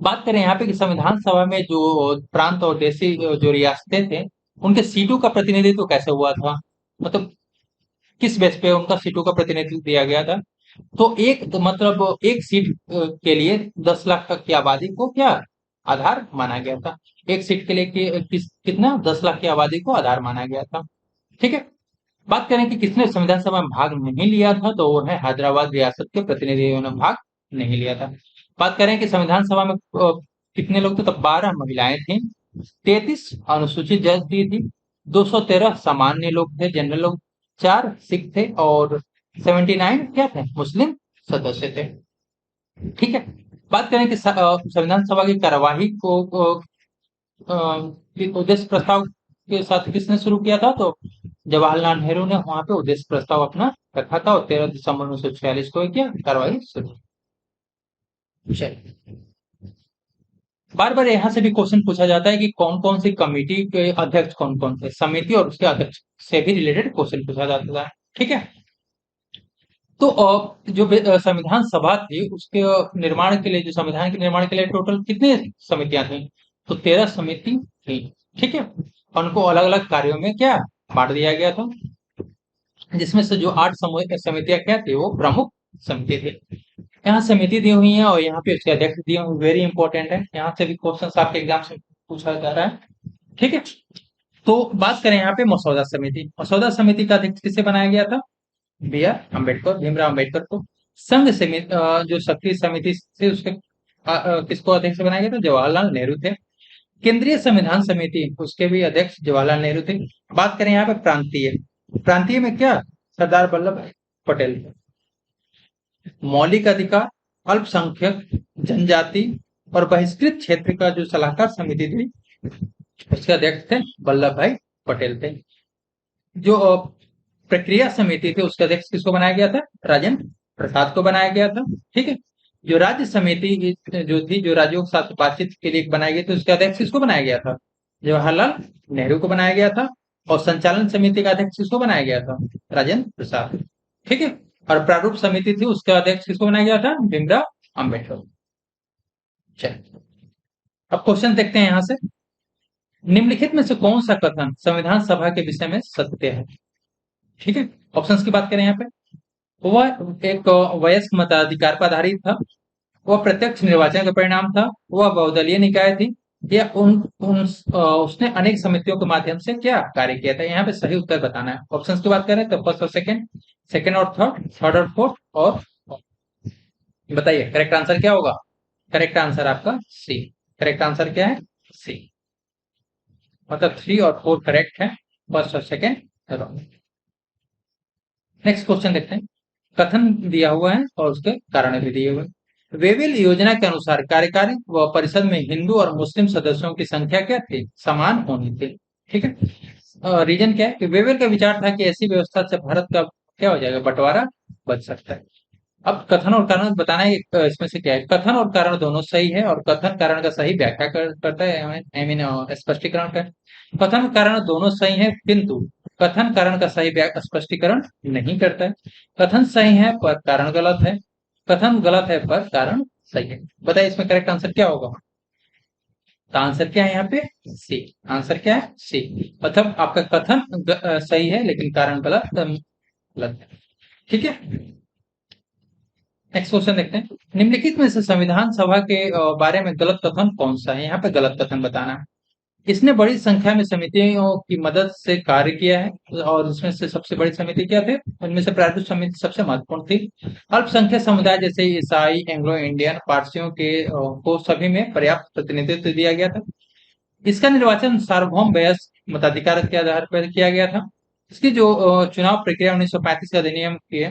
Speaker 1: बात करें यहाँ पे कि संविधान सभा में जो प्रांत और देशी जो रियासतें थे उनके सीटों का प्रतिनिधित्व कैसे हुआ था। मतलब किस बेस पे उनका सीटों का प्रतिनिधित्व दिया गया था? तो मतलब एक सीट के लिए 10 लाख तक की आबादी को क्या आधार माना गया था। एक सीट के लिए कितना 10 लाख की आबादी को आधार माना गया था। ठीक है। बात करें कि किसने संविधान सभा में भाग नहीं लिया था, तो वो है हैदराबाद रियासत के प्रतिनिधियों ने भाग नहीं लिया था। बात करें कि संविधान सभा में कितने लोग थे, तो 12 महिलाएं थी, 33 अनुसूचित जाति थी, 213 सामान्य लोग थे, जनरल लोग, 4 सिख थे और 79 क्या थे, मुस्लिम सदस्य थे। ठीक है। बात करें कि संविधान सभा की कार्यवाही को उद्देश्य प्रस्ताव के साथ किसने शुरू किया था, तो जवाहरलाल नेहरू ने वहां पे उद्देश्य प्रस्ताव अपना रखा था और 13 दिसंबर 1946 को क्या कार्रवाई शुरू। चलिए, बार बार यहाँ से भी क्वेश्चन पूछा जाता है कि कौन कौन सी कमेटी के अध्यक्ष कौन कौन थे, समिति और उसके अध्यक्ष से भी रिलेटेड क्वेश्चन पूछा जाता है। ठीक है। तो जो संविधान सभा थी उसके निर्माण के लिए, जो संविधान के निर्माण के लिए टोटल कितनी समितियां थी, तो 13 समिति थी। ठीक है। उनको अलग अलग कार्यों में क्या बांट दिया गया था, जिसमें से जो 8 समितियां क्या थी, वो प्रमुख समिति थी। यहाँ समिति दी हुई है और यहाँ पे उसके अध्यक्ष दिए हुए, वेरी इंपॉर्टेंट है, यहाँ से भी क्वेश्चन आपके एग्जाम से पूछा जा रहा है। ठीक है। तो बात करें यहाँ पे मसौदा समिति, मसौदा समिति का अध्यक्ष किसे बनाया गया था, बी आर अम्बेडकर, भीमराव अम्बेडकर को। संघ समिति, जो शक्ति समिति से उसके किसको अध्यक्ष बनाया गया था, जवाहरलाल नेहरू थे। केंद्रीय संविधान समिति, उसके भी अध्यक्ष जवाहरलाल नेहरू थे। बात करें यहाँ पे प्रांतीय, प्रांतीय में क्या, सरदार वल्लभ भाई पटेल थे। मौलिक अधिकार, अल्पसंख्यक, जनजाति और बहिष्कृत क्षेत्र का जो सलाहकार समिति थी, उसके अध्यक्ष थे वल्लभ भाई पटेल थे। जो प्रक्रिया समिति थी, उसका अध्यक्ष किसको बनाया गया था, राजेंद्र प्रसाद को बनाया गया था। ठीक है। जो राज्य समिति जो थी, जो राज्यों के साथ बातचीत के लिए बनाई गई थी, उसका अध्यक्ष किसको बनाया गया था, जवाहरलाल नेहरू को बनाया गया था। और संचालन समिति का अध्यक्ष किसको बनाया गया था, राजेंद्र प्रसाद। ठीक है। और प्रारूप समिति थी, उसका अध्यक्ष किसको बनाया गया था, भीमराव अम्बेडकर। चलिए, अब क्वेश्चन देखते हैं यहाँ से। निम्नलिखित में से कौन सा कथन संविधान सभा के विषय में सत्य है। ठीक है। ऑप्शंस की बात करें यहाँ पे, वह एक वयस्क मताधिकार पर आधारित था, वह प्रत्यक्ष निर्वाचन का परिणाम था, वह बहुदलीय निकाय थी, या उसने अनेक समितियों के माध्यम से क्या कार्य किया था। यहाँ पे सही उत्तर बताना है। ऑप्शंस की बात करें तो फर्स्ट और सेकंड, सेकंड और थर्ड, थर्ड और फोर्थ, और बताइए करेक्ट आंसर क्या होगा। करेक्ट आंसर आपका सी। करेक्ट आंसर क्या है, सी। मतलब 3 और 4 करेक्ट है, फर्स्ट और सेकंड रॉन्ग। नेक्स्ट क्वेश्चन देखते हैं। कथन दिया हुआ है और उसके कारण भी दिए हुए हैं। वेवेल योजना के अनुसार कार्यकारी व परिषद में हिंदू और मुस्लिम सदस्यों की संख्या क्या थी, समान होनी थी। ठीक है। रीजन क्या है कि वेवेल का विचार था कि ऐसी व्यवस्था से भारत का क्या हो जाएगा, बंटवारा बच सकता है। अब कथन और कारण बताना है, इसमें से क्या है, कथन और कारण दोनों सही है और कथन कारण का सही व्याख्या करता है, आई मीन स्पष्टीकरण का। कथन कारण दोनों सही है, किंतु कथन कारण का सही स्पष्टीकरण नहीं करता है। कथन सही है पर कारण गलत है, कथन गलत है पर कारण सही है। बताइए इसमें करेक्ट आंसर क्या होगा। तो आंसर क्या है यहाँ पे, सी। आंसर क्या है, सी। मतलब आपका कथन सही है लेकिन कारण गलत गलत है। ठीक है। नेक्स्ट क्वेश्चन देखते हैं। निम्नलिखित में से संविधान सभा के बारे में गलत कथन कौन सा है, यहाँ पे गलत कथन बताना है। इसने बड़ी संख्या में समितियों की मदद से कार्य किया है और उसमें से सबसे बड़ी समिति क्या थे, उनमें से प्रारूप समिति सबसे महत्वपूर्ण थी। अल्पसंख्यक समुदाय जैसे ईसाई, एंग्लो इंडियन, पारसियों के को सभी में पर्याप्त प्रतिनिधित्व दिया गया था। इसका निर्वाचन सार्वभौम वयस्क मताधिकार के आधार पर किया गया था। इसकी जो चुनाव प्रक्रिया 1935 के अधिनियम के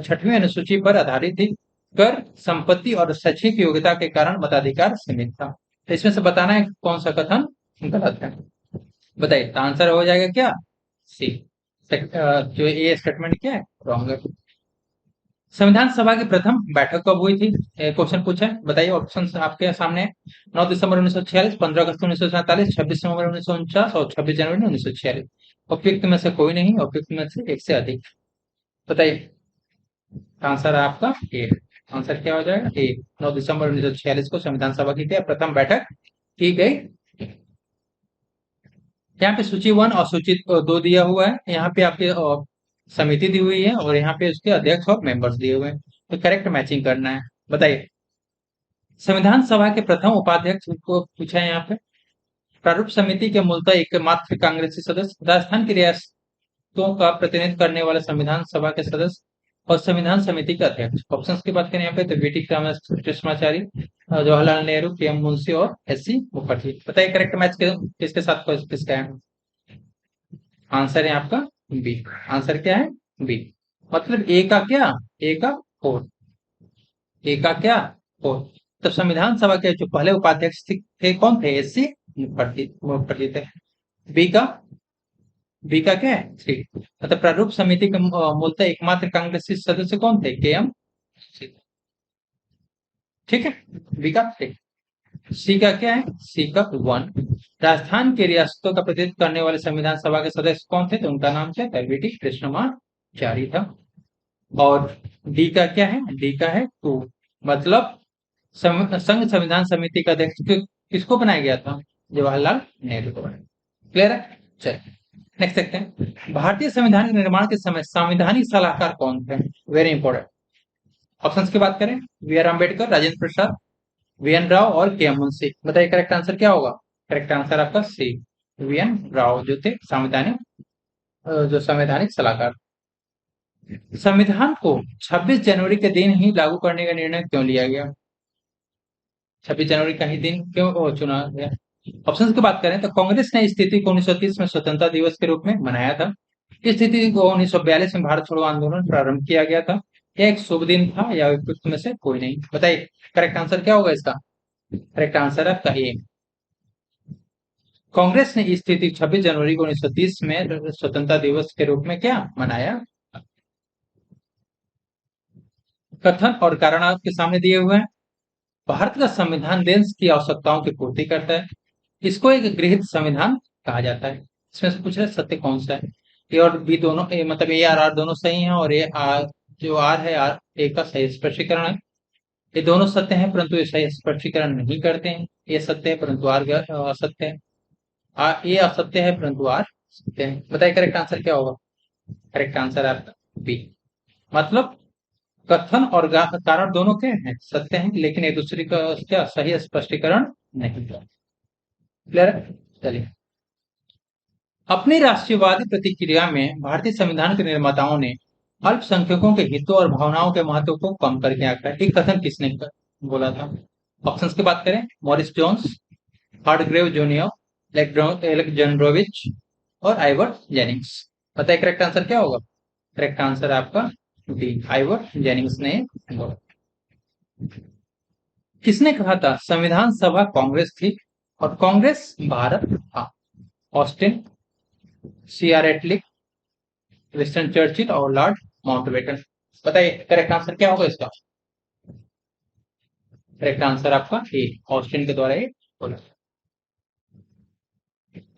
Speaker 1: 6वीं अनुसूची पर आधारित थी। कर, संपत्ति और शैक्षिक योग्यता के कारण मताधिकार सीमित था। तो इसमें से बताना है कौन सा कथन गलत है। बताइए, तो आंसर हो जाएगा क्या, सी। जो ये स्टेटमेंट क्या है, रॉन्ग है। संविधान सभा की प्रथम बैठक कब हुई थी, क्वेश्चन पूछा है। बताइए, ऑप्शन आपके सामने है। 9 दिसंबर 1946, 15 अगस्त 1947, 26 नवंबर 1949 और 26 जनवरी 1946। उपयुक्त में से कोई नहीं, उपयुक्त में से एक से अधिक। बताइए, आंसर है आपका ए। आंसर क्या हो जाएगा, ए। 9 दिसंबर 1946 को संविधान सभा की क्या प्रथम बैठक की गई। यहाँ पे सूची 1 और सूची 2 दिया हुआ है। यहाँ पे आपके समिति दी हुई है और यहाँ पे उसके अध्यक्ष और मेंबर्स दिए हुए हैं। तो करेक्ट मैचिंग करना है। बताइए, संविधान सभा के प्रथम उपाध्यक्ष को पूछा है यहाँ पे। प्रारूप समिति के मूलतः एकमात्र कांग्रेसी सदस्य, राजस्थान की रियासतों का प्रतिनिधित्व करने वाले संविधान सभा के सदस्य और संविधान समिति के अध्यक्ष। ऑप्शंस की बात करें यहाँ पे तो बीटी कृष्णाचारी, जवाहरलाल नेहरू, पीएम मुंशी और एससी मुखर्जी। बताइए करेक्ट मैच किसके साथ किसका है? आंसर है आपका बी। आंसर क्या है? बी। मतलब ए का क्या? ए का फोर। ए का क्या? फोर। तो संविधान सभा के जो पहले उपाध्यक्ष थे कौन थे? एससी मुखर्जी थे। बी का बी का क्या है? थ्री। मतलब प्रारूप समिति के मूलतः एकमात्र कांग्रेसी सदस्य कौन थे? के एम। ठीक है, बी का थ्री। सी का क्या है? सी का वन। राजस्थान के रियासतों का प्रतिनिधित्व करने वाले संविधान सभा के सदस्य कौन थे? तो उनका नाम क्या था? बीटी कृष्णमाचारी था। और डी का क्या है? डी का है टू। मतलब संघ संविधान समिति का अध्यक्ष किसको बनाया गया था? जवाहरलाल नेहरू को बनाया। क्लियर है? चलिए नेक्स्ट देखते हैं। भारतीय संविधान के निर्माण के समय संवैधानिक सलाहकार कौन थे? Very important. ऑप्शंस की बात करें, B R Ambedkar, Rajendra Prasad, V N Rao और के एम मुंशी। बताइए करेक्ट आंसर क्या होगा? करेक्ट आंसर आपका सी, वी एन राव जो थे जो संवैधानिक सलाहकार। संविधान को 26 जनवरी के दिन ही लागू करने का निर्णय क्यों लिया गया? 26 जनवरी का ही दिन क्यों चुना गया? ऑप्शंस की बात करें तो कांग्रेस ने इस तिथि को 1930 में स्वतंत्रता दिवस के रूप में मनाया था। इस तिथि को 1942 में भारत छोड़ो आंदोलन प्रारंभ किया गया था। यह एक शुभ दिन था या उपयुक्त में से कोई नहीं। बताइए करेक्ट आंसर क्या होगा इसका? करेक्ट आंसर है कहिए। कांग्रेस ने इस तिथि 26 जनवरी को 1930 में स्वतंत्रता दिवस के रूप में क्या मनाया? कथन और कारण आपके सामने दिए हुए हैं। भारत का संविधान देश की आवश्यकताओं की पूर्ति करता है। इसको एक गृहीत संविधान कहा जाता है। इसमें से पूछ रहे सत्य कौन सा है? ए और बी दोनों मतलब ए और आर दोनों सही हैं और ए आर जो आर है आर ए का सही स्पष्टीकरण है। ये दोनों सत्य हैं परंतु ये सही स्पष्टीकरण नहीं करते हैं। ये सत्य है परंतु आर असत्य है। ये असत्य है परंतु आर सत्य है। बताइए करेक्ट आंसर क्या होगा? करेक्ट आंसर आपका बी। मतलब कथन और कारण दोनों के हैं सत्य हैं लेकिन एक दूसरे का क्या सही स्पष्टीकरण नहीं है। क्लियर है? चलिए, अपनी राष्ट्रीयवादी प्रतिक्रिया में भारतीय संविधान के निर्माताओं ने अल्पसंख्यकों के हितों और भावनाओं के महत्व को कम करके आंका। एक कथन किसने बोला था? ऑप्शंस की बात करें, मॉरिस जोन्स, हार्डग्रेव जूनियर, एलेक्जेंड्रोविच और आइवर जेनिंग्स। बताइए करेक्ट आंसर क्या होगा? करेक्ट आंसर आपका डी, आइवर जेनिंग्स ने बोला। किसने कहा था संविधान सभा कांग्रेस थी और कांग्रेस भारत था? Austin, C R Attlee, Winston Churchill और लॉर्ड माउंटबेटन। बताइए करेक्ट आंसर क्या होगा इसका? करेक्ट आंसर आपका ए, ऑस्टिन के द्वारा ये बोला।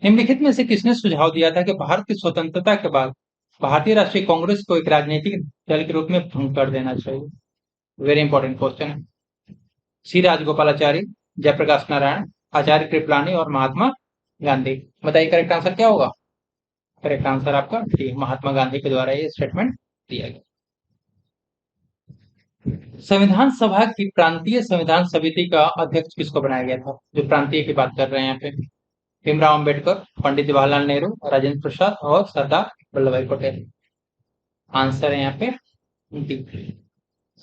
Speaker 1: निम्नलिखित में से किसने सुझाव दिया था कि भारत की स्वतंत्रता के बाद भारतीय राष्ट्रीय कांग्रेस को एक राजनीतिक दल के रूप में भंग कर देना चाहिए? वेरी इंपॉर्टेंट क्वेश्चन है। सी राजगोपालाचारी, जयप्रकाश नारायण, आचार्य कृपलानी और महात्मा गांधी। बताइए करेक्ट आंसर क्या होगा? करेक्ट आंसर आपका डी, महात्मा गांधी के द्वारा ये स्टेटमेंट दिया गया। संविधान सभा की प्रांतीय संविधान समिति का अध्यक्ष किसको बनाया गया था? जो प्रांतीय की बात कर रहे हैं यहाँ पे, भीमराव अंबेडकर, पंडित जवाहरलाल नेहरू, राजेंद्र प्रसाद और सरदार वल्लभ भाई पटेल। आंसर है यहाँ पे डी,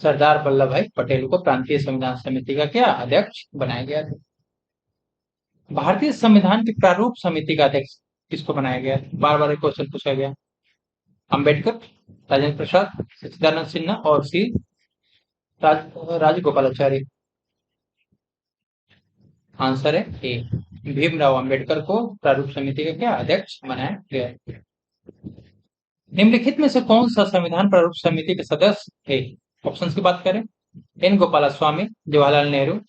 Speaker 1: सरदार वल्लभ भाई पटेल को प्रांतीय संविधान समिति का क्या अध्यक्ष बनाया गया था। भारतीय संविधान की प्रारूप समिति का अध्यक्ष किसको बनाया गया? बार बार क्वेश्चन पूछा गया। अंबेडकर, राजेंद्र प्रसाद, सच्चिदानंद सिन्हा और सी राजगोपालाचारी। आंसर है ए, भीमराव अंबेडकर को प्रारूप समिति का क्या अध्यक्ष बनाया गया। निम्नलिखित में से कौन सा संविधान प्रारूप समिति के सदस्य थे? ऑप्शंस की बात करें, एन गोपाला स्वामी, जवाहरलाल नेहरू,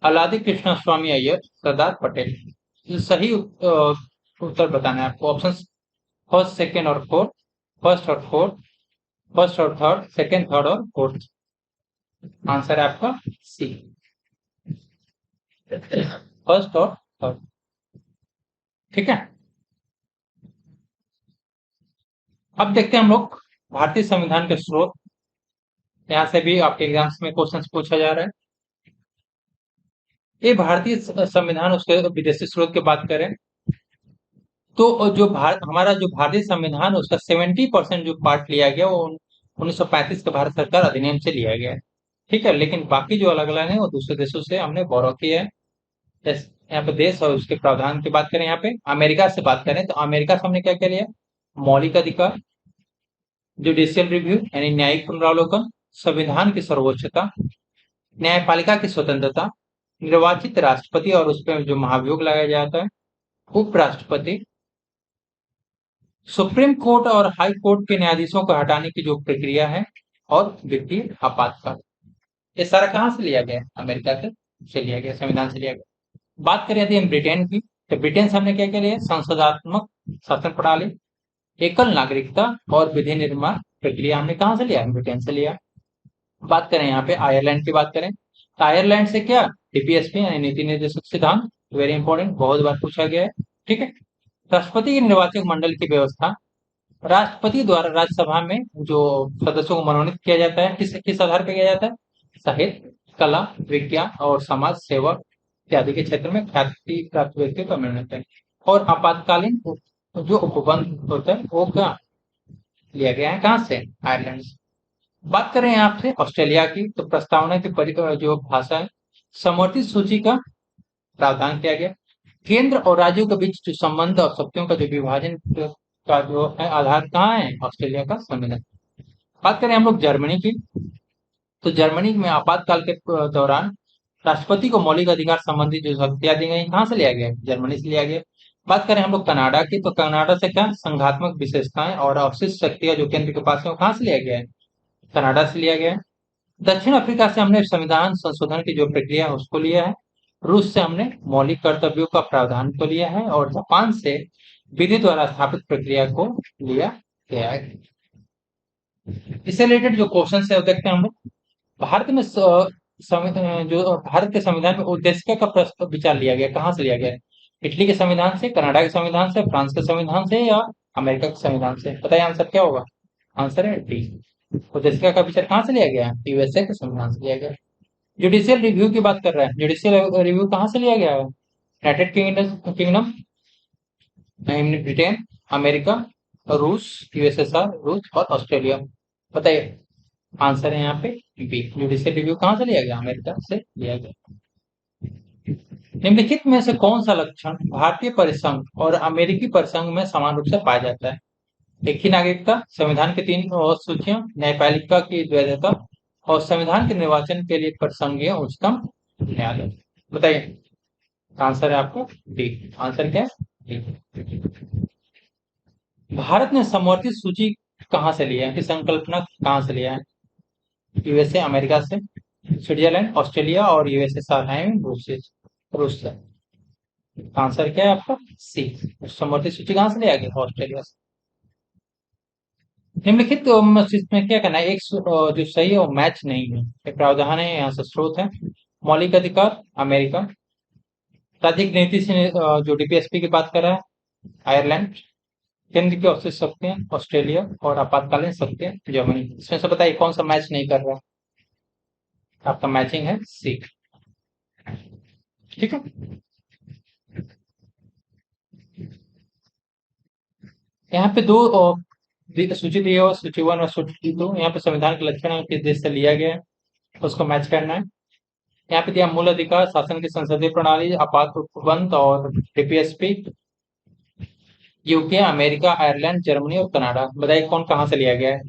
Speaker 1: अलादी कृष्णा स्वामी अय्यर, सरदार पटेल। सही उत्तर बताना है आपको। ऑप्शंस फर्स्ट, सेकेंड और फोर्थ, फर्स्ट और फोर्थ, फर्स्ट और थर्ड, सेकेंड, थर्ड और फोर्थ। आंसर है आपका सी, फर्स्ट और थर्ड। ठीक है, अब देखते हैं हम लोग भारतीय संविधान के स्रोत, यहाँ से भी आपके एग्जाम्स में क्वेश्चन पूछा जा रहा है। ये भारतीय संविधान, उसके विदेशी स्रोत की बात करें तो जो हमारा जो भारतीय संविधान है, उसका 70% जो पार्ट लिया गया वो 1935 के भारत सरकार अधिनियम से लिया गया है। ठीक है, लेकिन बाकी जो अलग अलग है वो दूसरे देशों से हमने बोरो किया है। यहाँ पे देश और उसके प्रावधान की बात करें, यहाँ पे अमेरिका से बात करें तो अमेरिका से हमने क्या क्या लिया? मौलिक अधिकार, जुडिशियल रिव्यू यानी न्यायिक पुनरावलोकन, संविधान की सर्वोच्चता, न्यायपालिका की स्वतंत्रता, निर्वाचित राष्ट्रपति और उस पर जो महाभियोग लगाया जाता है, उपराष्ट्रपति, सुप्रीम कोर्ट और हाई कोर्ट के न्यायाधीशों को हटाने की जो प्रक्रिया है, और वित्तीय आपातकाल। ये सारा कहाँ से लिया गया? अमेरिका से लिया गया, संविधान से लिया गया। बात करें यदि हम ब्रिटेन की, तो ब्रिटेन से हमने क्या क्या लिया? संसदात्मक शासन प्रणाली, एकल नागरिकता और विधि निर्माण प्रक्रिया हमने कहाँ से लिया? ब्रिटेन से लिया। बात करें यहाँ पे आयरलैंड की बात करें तो आयरलैंड से क्या? डीपीएसपी यानी नीति निर्देशक सिद्धांत, वेरी इंपॉर्टेंट, बहुत बार पूछा गया है। ठीक है, राष्ट्रपति के निर्वाचक मंडल की व्यवस्था, राष्ट्रपति द्वारा राज्यसभा में जो सदस्यों को मनोनीत किया जाता है, किस किस आधार पर किया जाता है? साहित्य, कला, विज्ञान और समाज सेवा इत्यादि के क्षेत्र में ख्याति प्राप्त व्यक्तियों का मनोनीत है। और आपातकालीन जो उपबंध होता है वो क्या लिया गया है? कहाँ से? आयरलैंड से। बात करें यहाँ से ऑस्ट्रेलिया की, तो प्रस्तावना की जो भाषा है, समवर्ती सूची का प्रावधान किया गया। केंद्र और राज्यों के बीच जो संबंध और शक्तियों का जो विभाजन का जो है आधार कहाँ है? ऑस्ट्रेलिया का संविधान। बात करें हम लोग जर्मनी की, तो जर्मनी में आपातकाल के दौरान राष्ट्रपति को मौलिक अधिकार संबंधी जो शक्तियां दी गई, कहाँ से लिया गया? जर्मनी से लिया गया। बात करें हम लोग कनाडा की, तो कनाडा से क्या संघात्मक विशेषताएं और अवशिष्ट शक्तियां जो केंद्र के पास है वो कहाँ से लिया गया है? कनाडा से लिया गया है। दक्षिण अफ्रीका से हमने संविधान संशोधन की जो प्रक्रिया है उसको लिया है। रूस से हमने मौलिक कर्तव्यों का प्रावधान को लिया है, और जापान से विधि द्वारा स्थापित प्रक्रिया को लिया गया है। इससे रिलेटेड जो क्वेश्चन है वो देखते हैं हम लोग। भारत में जो भारत के संविधान में उद्देश्य का प्रश्न विचार लिया गया, कहाँ से लिया गया? इटली के संविधान से, कनाडा के संविधान से, फ्रांस के संविधान से, या अमेरिका के संविधान से? बताइए आंसर क्या होगा? आंसर है डी। उद्देश्य का विचार कहाँ से लिया गया? यूएसए के संविधान से लिया गया। जुडिशियल रिव्यू की बात कर रहे हैं, जुडिशियल रिव्यू कहाँ से लिया गया है? यूनाइटेड किंगडम, ब्रिटेन, अमेरिका, रूस, यूएसएसआर, रूस और ऑस्ट्रेलिया। बताइए आंसर है यहाँ पे बी। जुडिशियल रिव्यू कहाँ से लिया गया? अमेरिका से लिया गया। निम्नलिखित में से कौन सा लक्षण भारतीय परिसंघ और अमेरिकी परिसंघ में समान रूप से पाया जाता है? एक ही नागरिकता, संविधान की 3 सूचियां, न्यायपालिका की द्वैधता और संविधान के निर्वाचन के लिए परिसंघीय उच्चतम न्यायालय। बताइए आंसर है आपको डी। आंसर क्या है? डी। भारत ने समवर्ती सूची कहाँ से लिया है? संकल्पना कहाँ से लिया है? यूएसए, अमेरिका से, स्विट्जरलैंड, ऑस्ट्रेलिया और यूएसएसआर है रूस से। आंसर क्या है आपका? सी। समवर्ती सूची कहाँ से लिया गया? ऑस्ट्रेलिया से। निम्नलिखित में क्या करना है? एक जो सही है वो मैच नहीं है। एक प्रावधान है, यहाँ से स्रोत है। मौलिक अधिकार अमेरिका, राज्य नीति से जो डीपीएसपी की बात कर रहा है आयरलैंड, केंद्र की औसत शक्तियां ऑस्ट्रेलिया और आपातकालीन शक्तियां जर्मनी। इसमें से बताइए कौन सा मैच नहीं कर रहा? आपका मैचिंग है सी। ठीक है, यहाँ पे दो सूची दी है, सूची 1 और सूची 2। यहाँ पे संविधान के लक्षण किस देश से लिया गया है उसको मैच करना है। यहाँ पे दिया मूल अधिकार, शासन की संसदीय प्रणाली, आपात उपबंध और DPSP, UK, America, Ireland, Germany और कनाडा। बताइए कौन कहाँ से लिया गया है?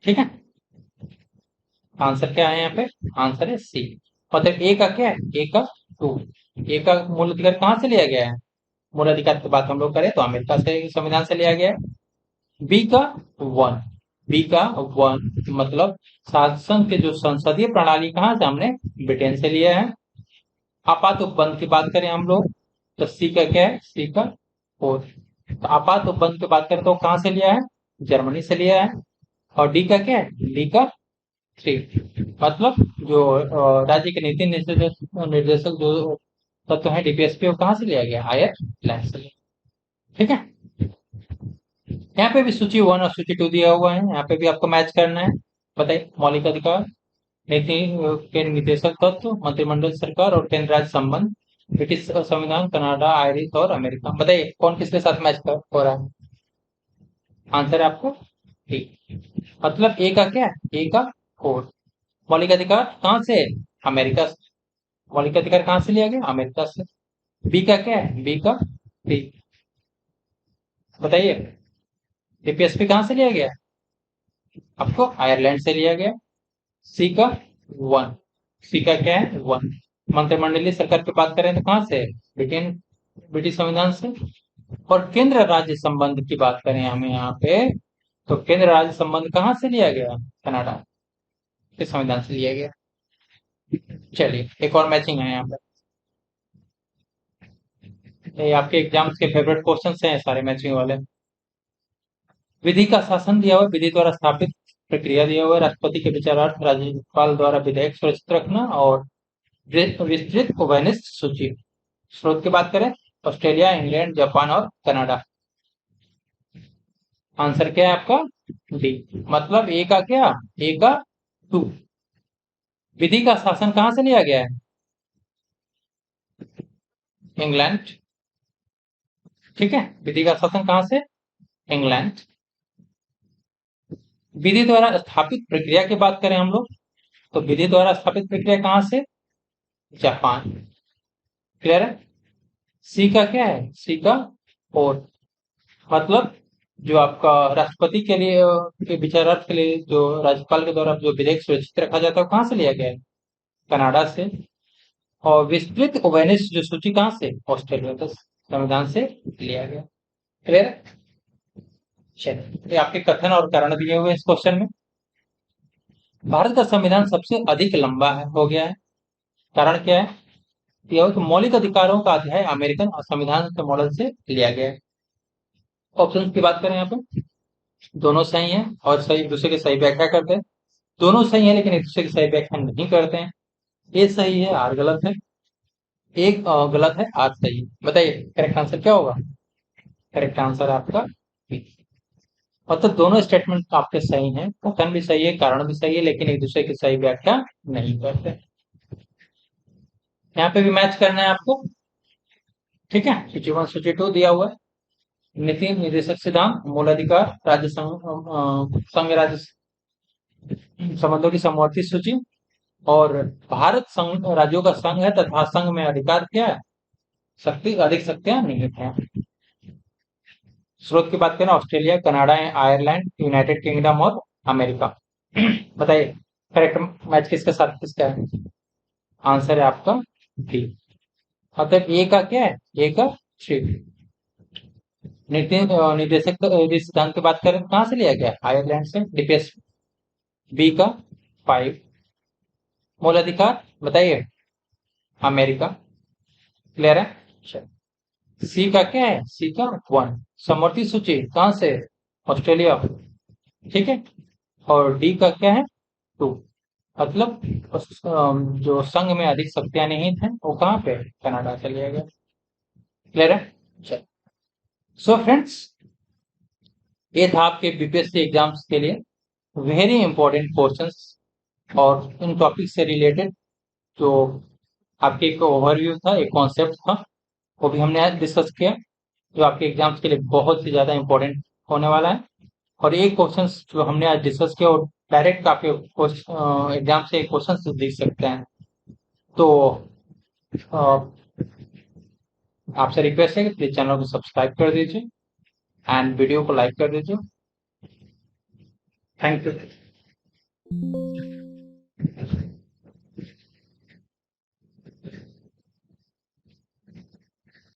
Speaker 1: ठीक है, आंसर क्या है यहाँ पे? आंसर है सी। मतलब ए का क्या है? ए का 2। ए का मूल अधिकार कहाँ से लिया गया है? मूल अधिकार की बात हम लोग करें तो अमेरिका से संविधान से लिया गया है। बी का 1, बी का 1 मतलब शासन के जो संसदीय प्रणाली कहाँ से? हमने ब्रिटेन से लिया है। आपात उपबंध की बात करें हम लोग तो सी का क्या है? सी का 4। तो आपात उपबंध की बात करें तो कहाँ से लिया है? जर्मनी से लिया है। और डी का क्या है? डी का 3 मतलब जो राज्य के नीति निर्देशक जो तत्व है डीपीएसपी, वो कहाँ से लिया गया? आयरलैंड से। ठीक है, यहाँ पे भी सूची 1 और सूची 2 दिया हुआ है, यहाँ पे भी आपको मैच करना है। बताइए, मौलिक अधिकार, नीति के निदेशक तत्व, मंत्रिमंडल सरकार और केंद्र राज्य संबंध, ब्रिटिश संविधान, कनाडा, आयरिश और अमेरिका। बताइए कौन किसके साथ मैच हो रहा है? आंसर है आपको ठीक। मतलब ए का क्या है? ए का कोड। मौलिक अधिकार कहाँ से है? अमेरिका से। मौलिक अधिकार कहाँ से लिया गया? अमेरिका से। बी का क्या है? बी का बी। बताइए, डीपीएसपी कहाँ से लिया गया? आपको आयरलैंड से लिया गया। सी का 1। सी का क्या है? 1। मंत्रिमंडलीय सरकार की बात करें तो कहाँ से? ब्रिटेन, ब्रिटिश संविधान से। और केंद्र राज्य संबंध की बात करें हमें यहाँ पे, तो केंद्र राज्य संबंध कहाँ से लिया गया? कनाडा के संविधान से लिया गया। चलिए, एक और मैचिंग है यहाँ पे। ये आपके एग्जाम्स के फेवरेट क्वेश्चन हैं सारे मैचिंग वाले। विधि का शासन दिया हुआ है, विधि द्वारा स्थापित प्रक्रिया दिया हुआ है, राष्ट्रपति के विचारार्थ राज्यपाल द्वारा विधेयक सुरक्षित रखना और विस्तृत ओवेनिस्ट सूची। स्रोत की बात करें, ऑस्ट्रेलिया, इंग्लैंड, जापान और कनाडा। आंसर क्या है आपका? डी। मतलब ए का क्या? ए का 2। विधि का शासन कहाँ से लिया गया है? इंग्लैंड। ठीक है, विधि का शासन कहाँ से? इंग्लैंड। विधि द्वारा स्थापित प्रक्रिया की बात करें हम लोग, तो विधि द्वारा स्थापित प्रक्रिया कहाँ से? जापान। क्लियर है? सी का क्या है? सी का 4। मतलब जो आपका राष्ट्रपति के लिए के विचारार्थ के लिए जो राज्यपाल के द्वारा जो विधेयक सुरक्षित रखा जाता है, कहाँ से लिया गया है? कनाडा से। और विस्तृत ओवेनिस्ट जो सूची कहाँ से? ऑस्ट्रेलिया के संविधान से लिया गया। क्लियर है? चलिए, ये आपके कथन और कारण दिए हुए इस क्वेश्चन में। भारत का संविधान सबसे अधिक लंबा हो गया है। कारण क्या है? यह कि मौलिक अधिकारों का अध्याय अमेरिकन संविधान के मॉडल से लिया गया है। ऑप्शन की बात करें यहाँ पे, दोनों सही है और सही एक दूसरे की सही व्याख्या करते हैं। दोनों सही है लेकिन एक दूसरे की सही व्याख्या नहीं करते हैं। ए सही है, आर गलत है। एक गलत है, आर सही है। बताइए करेक्ट आंसर क्या होगा? करेक्ट आंसर आपका बी। मतलब दोनों स्टेटमेंट आपके सही हैं, कथन भी सही है, कारण भी सही है, लेकिन एक दूसरे की सही व्याख्या नहीं करते। यहाँ पे भी मैच करना है आपको। ठीक है, सूची 1 सूची 2 दिया हुआ है। नीति निर्देशक सिद्धांत, मूल अधिकार, राज्य संघ राज्य संबंधों की समवर्ती सूची और भारत संघ राज्यों का संघ है तथा संघ में अधिकार क्या है? शक्ति, अधिक शक्तियां निहित हैं। स्रोत की बात करें, Australia, Canada, Ireland, United kingdom और अमेरिका। बताइए करेक्ट मैच किसके साथ किसका है? आंसर है आपका डी। मतलब ए का क्या है? ए का 3। नीति निदेशक सिद्धांत की बात करें कहाँ से लिया गया? आयरलैंड से, डीपीएस। बी का 5। मूल अधिकार बताइए, अमेरिका। क्लियर है? चलिए। सी का क्या है? सी का 1। समवर्ती सूची कहाँ से? ऑस्ट्रेलिया। ठीक है। और डी का क्या है? 2। मतलब जो संघ में अधिक शक्तियां निहित हैं वो कहाँ पे? कनाडा से लिया गया। क्लियर है? चलिए। सो फ्रेंड्स, ये था आपके बीपीएससी एग्जाम्स के लिए वेरी इंपॉर्टेंट क्वेश्चंस और इन टॉपिक से रिलेटेड जो आपके एक ओवरव्यू था, एक कॉन्सेप्ट था, वो भी हमने आज डिस्कस किया, जो आपके एग्जाम्स के लिए बहुत ही ज़्यादा इंपॉर्टेंट होने वाला है। और एक क्वेश्चन जो हमने आज डिस्कस किया वो डायरेक्ट आपके एग्जाम से क्वेश्चन दिख सकते हैं। तो आपसे रिक्वेस्ट है कि प्लीज चैनल को सब्सक्राइब कर दीजिए एंड वीडियो को लाइक कर दीजिए। Thank you.